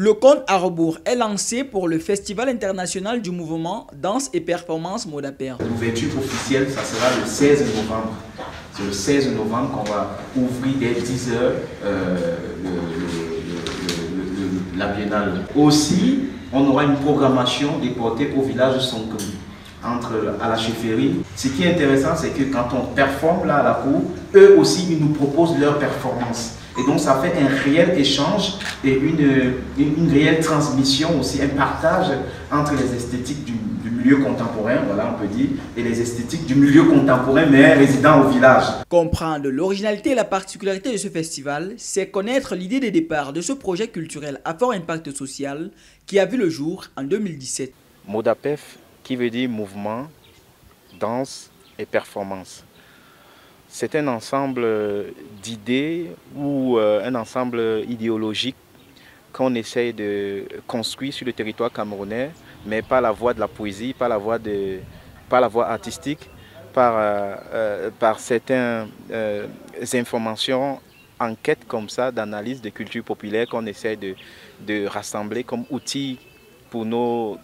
Le compte à rebours est lancé pour le Festival international du mouvement Danse et Performance Modapef. L'ouverture officielle, ça sera le 16 novembre. C'est le 16 novembre qu'on va ouvrir dès 10 h la biennale. Aussi, on aura une programmation déportée au village Sonkom, à la chefferie. Ce qui est intéressant, c'est que quand on performe là à la cour, eux aussi, ils nous proposent leur performance. Et donc, ça fait un réel échange et une réelle transmission aussi, un partage entre les esthétiques du milieu contemporain, voilà, on peut dire, et les esthétiques du milieu contemporain, mais résidant au village. Comprendre l'originalité et la particularité de ce festival, c'est connaître l'idée de départ de ce projet culturel à fort impact social qui a vu le jour en 2017. Modapef, qui veut dire mouvement, danse et performance. C'est un ensemble d'idées ou un ensemble idéologique qu'on essaye de construire sur le territoire camerounais, mais par la voie de la poésie, par la voie artistique, par certaines informations, enquêtes comme ça, d'analyse de culture populaire qu'on essaie de rassembler comme outil pour nos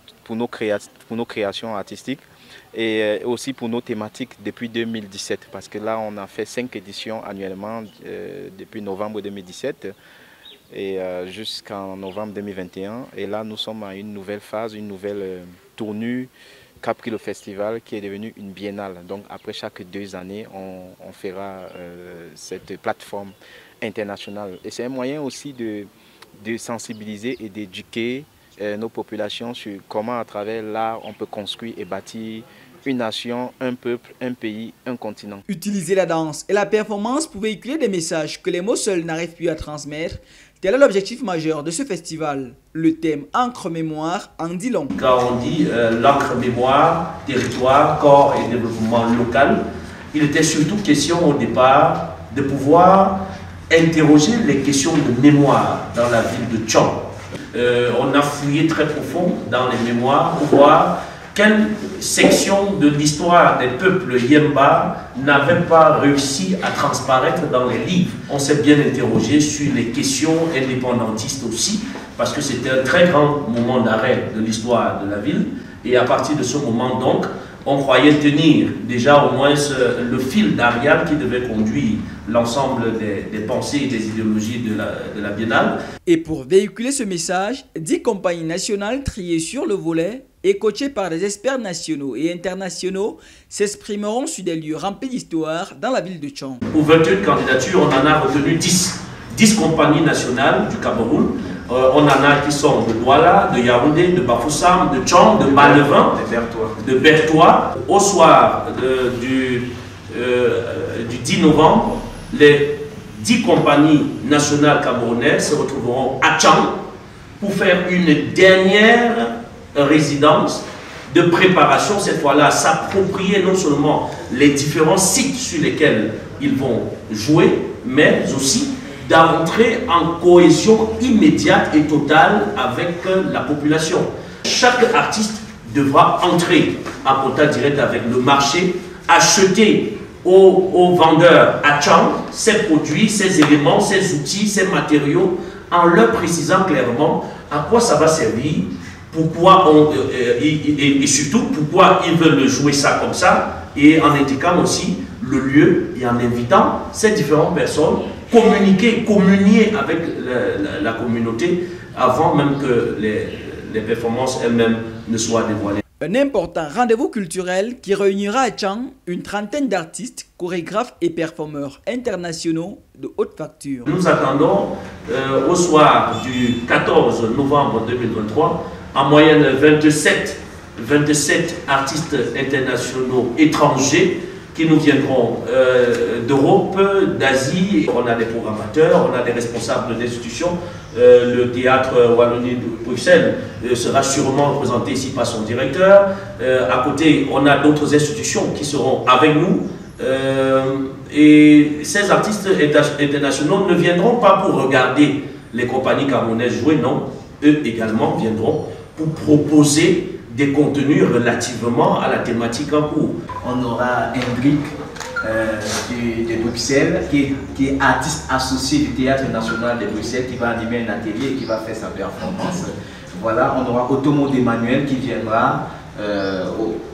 créations artistiques. Et aussi pour nos thématiques depuis 2017, parce que là on a fait 5 éditions annuellement depuis novembre 2017 et jusqu'en novembre 2021. Et là nous sommes à une nouvelle phase, une nouvelle tournure qu'a pris le festival qui est devenu une biennale. Donc après chaque 2 années, on fera cette plateforme internationale. Et c'est un moyen aussi de sensibiliser et d'éduquer nos populations sur comment à travers l'art on peut construire et bâtir une nation, un peuple, un pays, un continent. Utiliser la danse et la performance pour véhiculer des messages que les mots seuls n'arrivent plus à transmettre, tel est l'objectif majeur de ce festival. Le thème Encre Mémoire en dit long. Quand on dit l'encre mémoire, territoire, corps et développement local, il était surtout question au départ de pouvoir interroger les questions de mémoire dans la ville de Tchang. On a fouillé très profond dans les mémoires pour voir quelle section de l'histoire des peuples Yemba n'avait pas réussi à transparaître dans les livres. On s'est bien interrogé sur les questions indépendantistes aussi, parce que c'était un très grand moment d'arrêt de l'histoire de la ville. Et à partir de ce moment donc, on croyait tenir déjà au moins le fil d'Ariane qui devait conduire l'ensemble des pensées et des idéologies de la biennale. Et pour véhiculer ce message, 10 compagnies nationales triées sur le volet et coachées par des experts nationaux et internationaux s'exprimeront sur des lieux remplis d'histoire dans la ville de Tchang. Pour 21 candidatures, on en a retenu 10. 10 compagnies nationales du Cameroun. On en a qui sont de Douala, de Yaoundé, de Bafoussam, de Tchang, de Malevin, de Bertois. Au soir du 10 novembre, les 10 compagnies nationales camerounaises se retrouveront à Tchang pour faire une dernière résidence de préparation, cette fois-là, s'approprier non seulement les différents sites sur lesquels ils vont jouer, mais aussi d'entrer en cohésion immédiate et totale avec la population. Chaque artiste devra entrer en contact direct avec le marché, acheter aux vendeurs à Tchang ses produits, ses éléments, ses outils, ses matériaux, en leur précisant clairement à quoi ça va servir, pourquoi et surtout pourquoi ils veulent jouer ça comme ça, et en indiquant aussi le lieu et en invitant ces différentes personnes communier avec la communauté avant même que les performances elles-mêmes ne soient dévoilées. Un important rendez-vous culturel qui réunira à Tchang une trentaine d'artistes, chorégraphes et performeurs internationaux de haute facture. Nous attendons au soir du 14 novembre 2023 en moyenne 27 artistes internationaux étrangers qui nous viendront d'Europe, d'Asie. On a des programmateurs, on a des responsables d'institutions. Le théâtre Wallonie de Bruxelles sera sûrement représenté ici par son directeur. À côté, on a d'autres institutions qui seront avec nous. Et ces artistes internationaux ne viendront pas pour regarder les compagnies camerounaises jouer, non. Eux également viendront pour proposer des contenus relativement à la thématique en cours. On aura Hendrik de Bruxelles, qui est artiste associé du Théâtre National de Bruxelles, qui va animer un atelier et qui va faire sa performance. Voilà, on aura Otomo d'Emmanuel qui viendra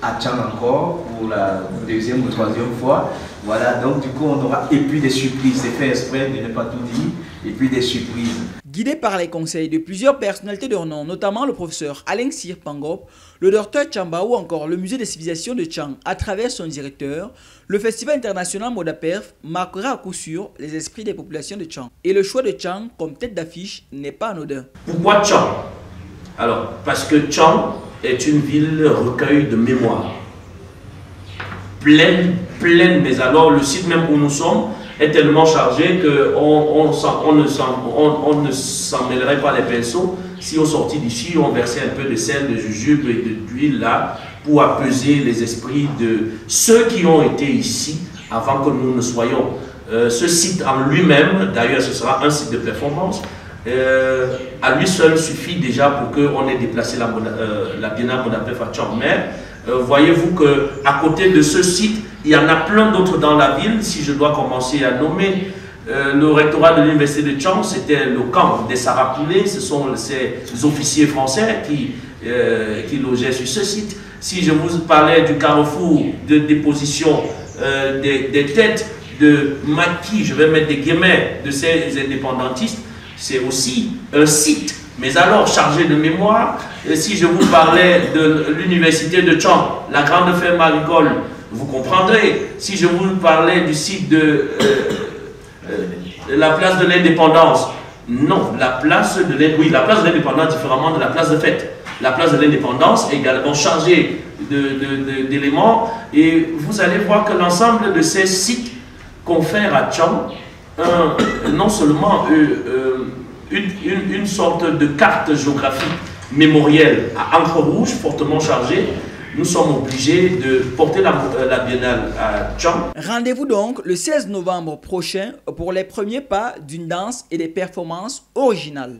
à Tchang encore pour la deuxième ou troisième fois. Voilà, donc du coup on aura, et puis des surprises, c'est fait exprès de ne pas tout dire, et puis des surprises. Guidé par les conseils de plusieurs personnalités de renom, notamment le professeur Alain Sir Pangop, le docteur Chamba ou encore le musée des civilisations de Tchang à travers son directeur, le festival international Modaperf marquera à coup sûr les esprits des populations de Tchang. Et le choix de Tchang comme tête d'affiche n'est pas anodin. Pourquoi Tchang? Alors, parce que Tchang est une ville recueil de mémoire. Pleine, mais alors le site même où nous sommes est tellement chargé qu'on ne s'en mêlerait pas les pinceaux si au sorti d'ici on versait un peu de sel, de jujube et d'huile là pour apaiser les esprits de ceux qui ont été ici avant que nous ne soyons. Ce site en lui-même, d'ailleurs ce sera un site de performance, à lui seul suffit déjà pour qu'on ait déplacé la Biennale Modaperf à Tchang. Mais voyez-vous qu'à côté de ce site, il y en a plein d'autres dans la ville. Si je dois commencer à nommer, le rectorat de l'université de Tchang, c'était le camp des Sarapoulés. Ce sont ces officiers français qui logeaient sur ce site. Si je vous parlais du carrefour de déposition des têtes de maquis, je vais mettre des guillemets, de ces indépendantistes, c'est aussi un site, mais alors chargé de mémoire. Et si je vous parlais de l'université de Tchang, la grande ferme agricole, vous comprendrez. Si je vous parlais du site de la place de l'Indépendance, non, la place de l'Indépendance, différemment de la place de Fête. La place de l'Indépendance est également chargée d'éléments, et vous allez voir que l'ensemble de ces sites confèrent à Tchang non seulement une sorte de carte géographique mémorielle à encre rouge fortement chargée. Nous sommes obligés de porter la biennale à Tchang. Rendez-vous donc le 16 novembre prochain pour les premiers pas d'une danse et des performances originales.